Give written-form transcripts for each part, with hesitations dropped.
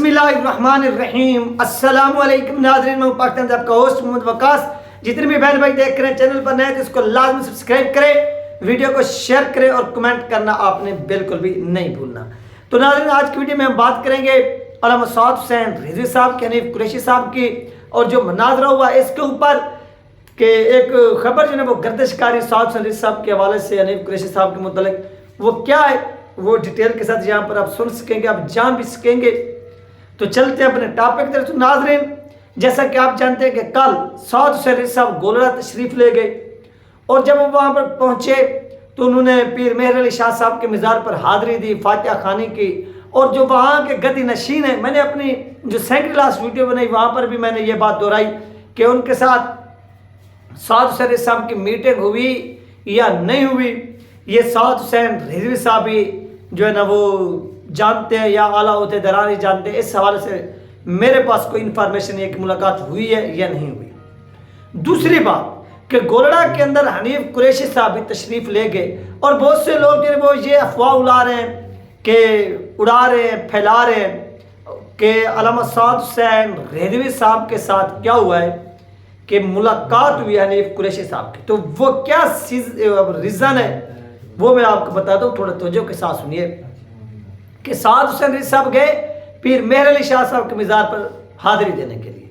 बिस्मिल्लाहिर्रहमानिर्रहीम। अस्सलाम वालेकुम नाज़रीन, मैं पाकिस्तान से आपका होस्ट मोहम्मद वकास। जितने भी बहन भाई देख रहे हैं चैनल पर नए तो इसको लाजमी सब्सक्राइब करें, वीडियो को शेयर करें और कमेंट करना आपने बिल्कुल भी नहीं भूलना। तो नाज़रीन, आज की वीडियो में हम बात करेंगे अल्लामा सआद हुसैन रिजवी साहब की, हनीफ कुरैशी साहब की, और जो मनाजरा हुआ इसके ऊपर कि एक खबर जो है वो गर्दिशकारी सआद हुसैन रिजवी साहब के हवाले से हनीफ कुरैशी साहब के मुतल्लिक वो क्या है, वो डिटेल के साथ यहाँ पर आप सुन सकेंगे, आप जान भी सकेंगे। तो चलते हैं अपने टॉपिक तरफ। तो नाज़रीन, जैसा कि आप जानते हैं कि कल सआद हुसैन रिजवी साहब गोलड़ा तशरीफ़ ले गए और जब वो वहाँ पर पहुँचे तो उन्होंने पीर मेहर अली शाह साहब के मज़ार पर हाज़री दी, फातिहा खानी की, और जो वहाँ के गद्दी नशीन है, मैंने अपनी जो सेकंड लास्ट वीडियो बनाई वहाँ पर भी मैंने ये बात दोहराई कि उनके साथ सआद हुसैन रिजवी साहब की मीटिंग हुई या नहीं हुई, ये सआद हुसैन रिजवी साहब ही जो है ना वो जानते हैं या आला ओहदेदार ही जानते हैं। इस हवाले से मेरे पास कोई इन्फॉर्मेशन है कि मुलाकात हुई है या नहीं हुई। दूसरी बात कि गोलड़ा के अंदर हनीफ कुरैशी साहब भी तशरीफ़ ले गए और बहुत से लोग जो है वो ये अफवाह उड़ा रहे हैं कि उड़ा रहे हैं, फैला रहे हैं कि अल्लामा सआद हुसैन रिजवी साहब के साथ क्या हुआ है कि मुलाकात हुई हनीफ कुरैशी साहब की। तो वो क्या रीज़न है वो मैं आपको बताता हूँ, थोड़ा तवज्जो के साथ सुनिए कि सआद हुसैन रिजवी साहब गए पीर मेहर अली शाह साहब के मज़ार पर हाज़री देने के लिए।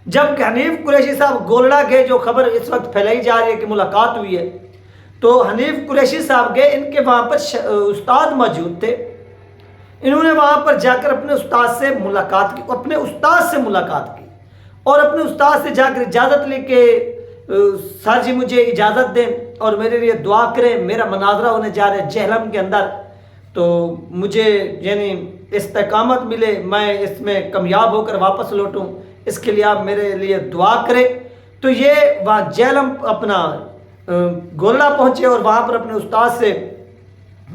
जब हनीफ कुरैशी साहब गोलड़ा गए, जो खबर इस वक्त फैलाई जा रही है कि मुलाकात हुई है, तो हनीफ कुरैशी साहब गए, इनके वहाँ पर उस्ताद मौजूद थे। इन्होंने वहाँ पर जाकर अपने उस्ताद से मुलाकात की, अपने उस्ताद से मुलाकात की और अपने उस्ताद से जाकर इजाज़त ली कि सर जी मुझे इजाज़त दें और मेरे लिए दुआ करें, मेरा मनाजरा होने जा रहा है जेहलम के अंदर, तो मुझे यानी इस्तेकामत मिले, मैं इसमें कामयाब होकर वापस लौटूं, इसके लिए आप मेरे लिए दुआ करें। तो ये वहाँ जेहलम अपना गोलड़ा पहुँचे और वहाँ पर अपने उस्ताद से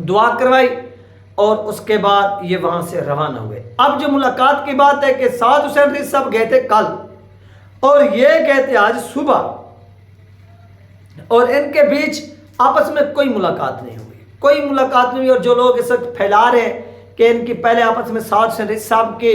दुआ करवाई और उसके बाद ये वहाँ से रवाना हुए। अब जो मुलाकात की बात है कि सआद हुसैन रिजवी साहब गए थे कल और ये गए थे आज सुबह, और इनके बीच आपस में कोई मुलाकात नहीं हुई, कोई मुलाकात नहीं हुई। और जो लोग इस वक्त फैला रहे हैं कि इनकी पहले आपस में सआद हुसैन रिजवी साहब की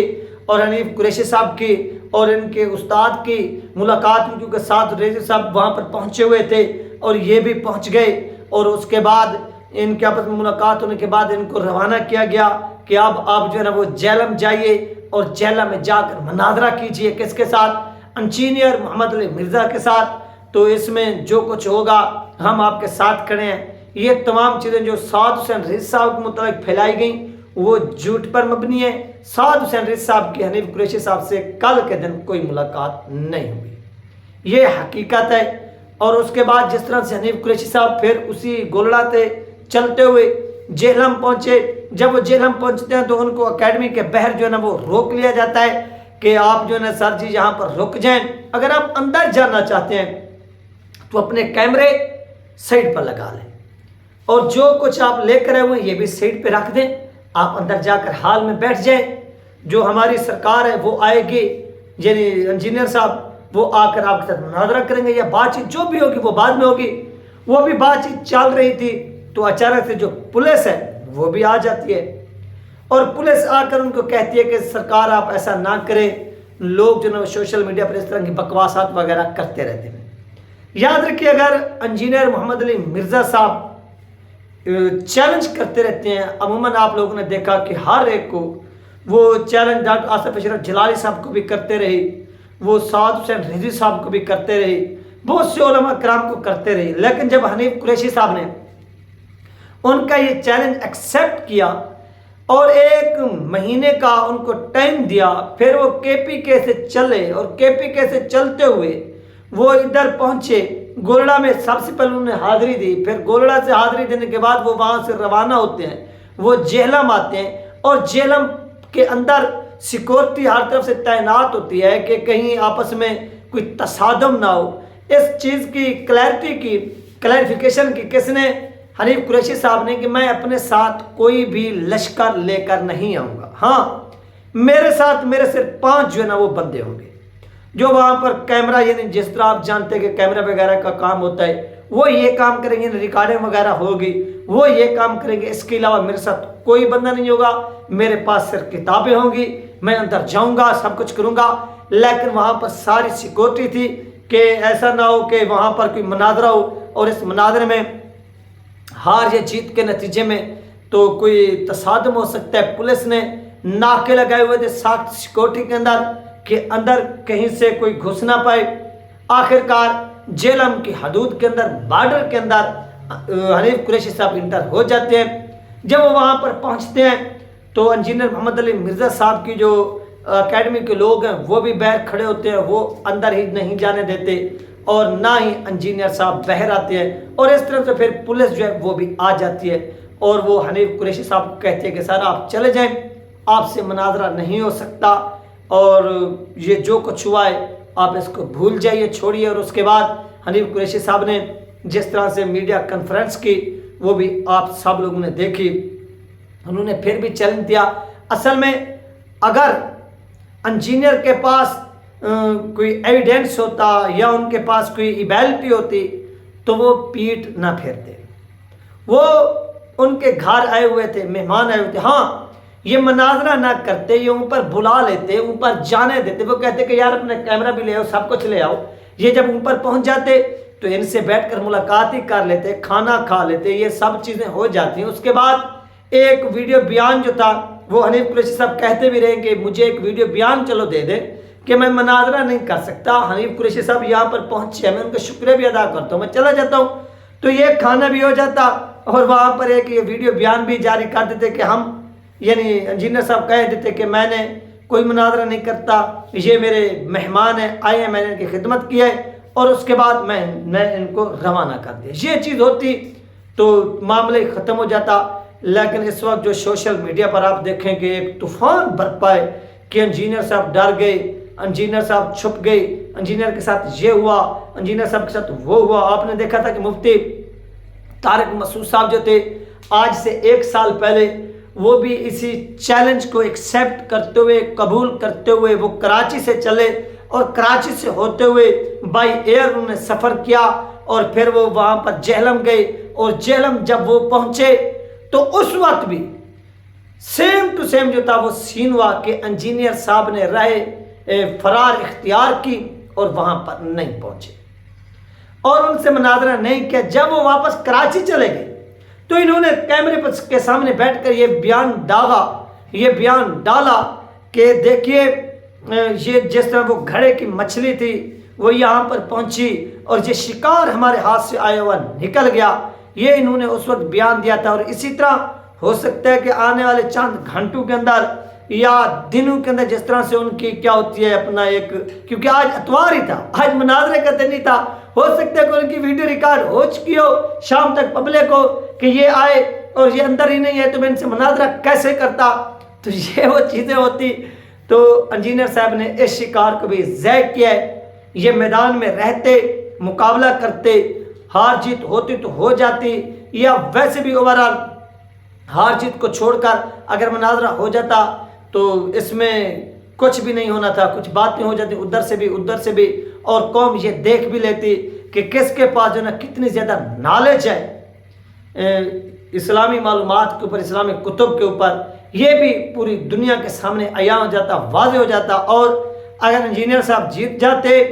और हनीफ कुरैशी साहब की और इनके उस्ताद की मुलाकात हुई, क्योंकि सआद रिजवी साहब वहाँ पर पहुँचे हुए थे और ये भी पहुँच गए, और उसके बाद इनके आपस में मुलाकात होने के बाद इनको रवाना किया गया कि अब आप जो है ना वो जेहलम जाइए और जेहलम में जाकर मनाजरा कीजिए, किसके साथ? इंजीनियर मोहम्मद अली मिर्ज़ा के साथ। तो इसमें जो कुछ होगा हम आपके साथ खड़े हैं। ये तमाम चीज़ें जो सआद हुसैन रिजवी साहब के मुताबिक फैलाई गई वो झूठ पर मबनी है। सआद हुसैन रिजवी साहब की हनीफ कुरैशी साहब से कल के दिन कोई मुलाकात नहीं हुई, ये हकीकत है। और उसके बाद जिस तरह से हनीफ कुरैशी साहब फिर उसी गोलड़ा से चलते हुए जेहलम पहुँचे, जब वो जेहलम पहुँचते हैं तो उनको अकेडमी के बाहर जो है ना वो रोक लिया जाता है कि आप जो है ना सर जी यहाँ पर रुक जाएं, अगर आप अंदर जाना चाहते हैं तो अपने कैमरे साइड पर लगा लें और जो कुछ आप लेकर आए हुए ये भी साइड पे रख दें, आप अंदर जाकर हाल में बैठ जाएं। जो हमारी सरकार है वो आएगी, यानी इंजीनियर साहब वो आकर आपके साथ मुनाजरा करेंगे या बातचीत जो भी होगी वो बाद में होगी। वो भी बातचीत चल रही थी तो अचानक से जो पुलिस है वो भी आ जाती है और पुलिस आकर उनको कहती है कि सरकार आप ऐसा ना करें। लोग जो ना सोशल मीडिया पर इस तरह की बकवासात वगैरह करते रहते हैं। याद रखिए, अगर इंजीनियर मोहम्मद अली मिर्ज़ा साहब चैलेंज करते रहते हैं, अमूमन आप लोगों ने देखा कि हर एक को वो चैलेंज डॉक्टर आसिफ अशरफ जलाली साहब को भी करते रहे, वो सआद हुसैन रिजवी साहब को भी करते रहे, बहुत से उलमा कराम को करते रहे। लेकिन जब हनीफ कुरैशी साहब ने उनका ये चैलेंज एक्सेप्ट किया और एक महीने का उनको टाइम दिया, फिर वो KPK से चले और KPK से चलते हुए वो इधर पहुँचे गोलड़ा में। सबसे पहले उन्होंने हाज़री दी, फिर गोलड़ा से हाज़री देने के बाद वो वहाँ से रवाना होते हैं, वो जेहलम आते हैं और जेहलम के अंदर सिक्योरिटी हर तरफ से तैनात होती है कि कहीं आपस में कोई तसादम ना हो। इस चीज़ की क्लैरिफिकेशन की किसने? हनीफ कुरैशी साहब ने, कि मैं अपने साथ कोई भी लश्कर लेकर नहीं आऊँगा। हाँ, मेरे साथ मेरे सिर्फ 5 जो है ना वो बंदे होंगे जो वहाँ पर कैमरा, यानी जिस तरह आप जानते हैं कि कैमरा वगैरह का काम होता है, वो ये काम करेंगे, रिकॉर्डिंग वगैरह होगी, वो ये काम करेंगे। इसके अलावा मेरे साथ कोई बंदा नहीं होगा। मेरे पास सिर्फ किताबें होंगी, میں اندر جاؤں گا، سب کچھ کروں گا، لیکن وہاں پر ساری سیکورٹی تھی کہ ایسا نہ ہو کہ وہاں پر کوئی مناظرہ ہو اور اس مناظرے میں ہار یا جیت کے نتیجے میں تو کوئی تصادم ہو سکتا ہے۔ پولیس نے ناکے لگائے ہوئے تھے سخت سیکورٹی کے اندر کہ اندر کہیں سے کوئی گھس نہ پائے۔ آخر کار جہلم کی حدود کے اندر، بارڈر کے اندر حنیف قریشی صاحب انٹر ہو جاتے ہیں۔ جب وہ وہاں پر پہنچتے ہیں تو انجینئر محمد علی مرزا صاحب کی جو اکیڈمی کے لوگ ہیں وہ بھی باہر کھڑے ہوتے ہیں، وہ اندر ہی نہیں جانے دیتے اور نہ ہی انجینئر صاحب باہر آتے ہیں، اور اس طرح سے پھر پولیس جو ہے وہ بھی آ جاتی ہے اور وہ حنیف قریشی صاحب کو کہتے ہیں کہ سر آپ چلے جائیں، آپ سے مناظرہ نہیں ہو سکتا اور یہ جو کچھ ہوا ہے آپ اس کو بھول جائیے، چھوڑیے۔ اور اس کے بعد حنیف قریشی صاحب نے جس طرح سے میڈیا کانفرنس کی وہ بھی آپ سب لوگوں نے دیکھی، انہوں نے پھر بھی چیلنج دیا۔ اصل میں اگر انجینئر کے پاس کوئی ایویڈنس ہوتا یا ان کے پاس کوئی ایبیلٹی ہوتی تو وہ پیٹ نہ پھیرتے، وہ ان کے گھر آئے ہوئے تھے، مہمان آئے ہوئے تھے، ہاں یہ مناظرہ نہ کرتے، یہ اوپر بلا لیتے، اوپر جانے دیتے، وہ کہتے کہ یار اپنے کیمرہ بھی لے آؤ، سب کچھ لے آؤ۔ یہ جب اوپر پہنچ جاتے تو ان سے بیٹھ کر ملاقات ہی کر لیتے، کھانا کھا لیتے، یہ سب چیزیں ہو جاتی ہیں۔ اس کے بعد ایک ویڈیو بیان جو تھا وہ حنیف قریشی صاحب کہتے بھی رہے کہ مجھے ایک ویڈیو بیان چلو دے دیں کہ میں مناظرہ نہیں کر سکتا، حنیف قریشی صاحب یہاں پر پہنچے ہیں، میں ان کا شکریہ بھی ادا کرتا ہوں، میں چلا جاتا ہوں، تو یہ کھانا بھی ہو جاتا اور وہاں پر ایک یہ ویڈیو بیان بھی جاری کر دیتے کہ ہم یعنی انجینئر صاحب کہہ دیتے کہ میں نے کوئی مناظرہ نہیں کرتا، یہ میرے مہمان ہیں، آئے ہیں، میں نے ان کی خدمت کی ہے، اور اس کے بعد میں ان کو روانہ کر دیا۔ یہ چیز ہوتی تو معاملہ ختم ہو جاتا، لیکن اس وقت جو سوشل میڈیا پر آپ دیکھیں کہ ایک طوفان برپا ہے کہ انجینئر صاحب ڈر گئے، انجینئر صاحب چھپ گئے، انجینئر کے ساتھ یہ ہوا، انجینئر صاحب کے ساتھ وہ ہوا۔ آپ نے دیکھا تھا کہ مفتی طارق مسعود صاحب جو تھے آج سے 1 سال پہلے وہ بھی اسی چیلنج کو ایکسیپٹ کرتے ہوئے، قبول کرتے ہوئے وہ کراچی سے چلے اور کراچی سے ہوتے ہوئے بائی ایئر انہوں نے سفر کیا اور پھر وہ وہاں پر جہلم گئے، اور جہلم جب وہ پہنچے تو اس وقت بھی سیم ٹو سیم جو تھا وہ سین ہوا کہ انجینئر صاحب نے راہ فرار اختیار کی اور وہاں پر نہیں پہنچے اور ان سے مناظرہ نہیں کیا۔ جب وہ واپس کراچی چلے گئے تو انہوں نے کیمرے کے سامنے بیٹھ کر یہ بیان ڈالا کہ دیکھیے یہ جس طرح وہ گھڑے کی مچھلی تھی وہ یہاں پر پہنچی اور یہ شکار ہمارے ہاتھ سے آیا ہوا نکل گیا، یہ انہوں نے اس وقت بیان دیا تھا۔ اور اسی طرح ہو سکتا ہے کہ آنے والے چند گھنٹوں کے اندر یا دنوں کے اندر جس طرح سے ان کی کیا ہوتی ہے اپنا ایک، کیونکہ آج اتوار ہی تھا، آج مناظرے کا دن ہی تھا، ہو سکتا ہے کہ ان کی ویڈیو ریکارڈ ہو چکی ہو شام تک پبلک ہو کہ یہ آئے اور یہ اندر ہی نہیں ہے تو میں ان سے مناظرہ کیسے کرتا، تو یہ وہ چیزیں ہوتی۔ تو انجینئر صاحب نے اس شکار کو بھی ضائع کیا ہے۔ یہ میدان میں رہتے، مقابلہ کرتے، ہار جیت ہوتی تو ہو جاتی، یا ویسے بھی اوورال ہار جیت کو چھوڑ کر اگر مناظرہ ہو جاتا تو اس میں کچھ بھی نہیں ہونا تھا، کچھ باتیں ہو جاتی ادھر سے بھی، اور قوم یہ دیکھ بھی لیتی کہ کس کے پاس جو نا کتنی زیادہ نالج ہے اسلامی معلومات کے اوپر، اسلامی کتب کے اوپر، یہ بھی پوری دنیا کے سامنے عیاں ہو جاتا، واضح ہو جاتا۔ اور اگر انجینئر صاحب جیت جاتے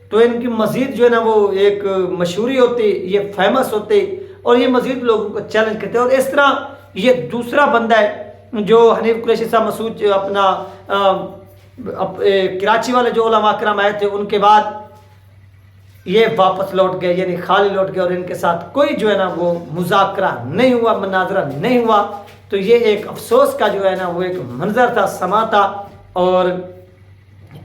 تو ان کی مزید جو ہے نا وہ ایک مشہوری ہوتی، یہ فیمس ہوتے اور یہ مزید لوگوں کو چیلنج کرتے۔ اور اس طرح یہ دوسرا بندہ ہے جو حنیف قریشی صاحب مسعود اپنا کراچی والے جو علماء کرام آئے تھے ان کے بعد یہ واپس لوٹ گئے، یعنی خالی لوٹ گئے، اور ان کے ساتھ کوئی جو ہے نا وہ مذاکرہ نہیں ہوا، مناظرہ نہیں ہوا۔ تو یہ ایک افسوس کا جو ہے نا وہ ایک منظر تھا، سما تھا، اور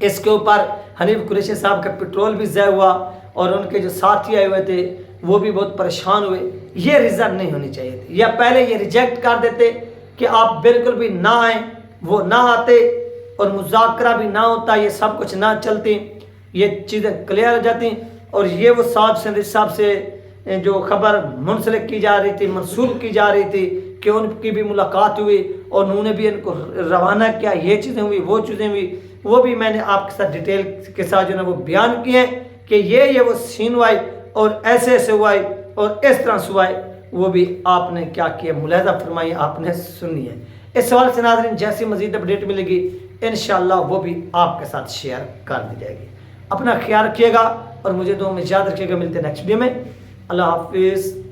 اس کے اوپر حنیف قریشی صاحب کا پیٹرول بھی ضائع ہوا اور ان کے جو ساتھی آئے ہوئے تھے وہ بھی بہت پریشان ہوئے۔ یہ ریزن نہیں ہونی چاہیے تھی، یا پہلے یہ ریجیکٹ کر دیتے کہ آپ بالکل بھی نہ آئیں، وہ نہ آتے اور مذاکرہ بھی نہ ہوتا، یہ سب کچھ نہ چلتی، یہ چیزیں کلیئر ہو جاتی۔ اور یہ وہ سعد سندھی صاحب سے جو خبر منسلک کی جا رہی تھی، منسوب کی جا رہی تھی کہ ان کی بھی ملاقات ہوئی اور انہوں نے بھی ان کو روانہ کیا، یہ چیزیں ہوئی، وہ چیزیں ہوئی، وہ بھی میں نے آپ کے ساتھ ڈیٹیل کے ساتھ جو ہے وہ بیان کیے ہیں کہ یہ وہ سین ہوا ہے اور ایسے ہوا ہے اور اس طرح سے ہوا ہے، وہ بھی آپ نے کیا کیا ملاحظہ فرمائی، آپ نے سنی ہے۔ اس سوال سے ناظرین جیسی مزید اپڈیٹ ملے گی انشاءاللہ وہ بھی آپ کے ساتھ شیئر کر دی جائے گی۔ اپنا خیال رکھیے گا اور مجھے دعاؤں میں یاد رکھیے گا۔ ملتے ہیں نیکسٹ ویڈیو میں۔ اللہ حافظ۔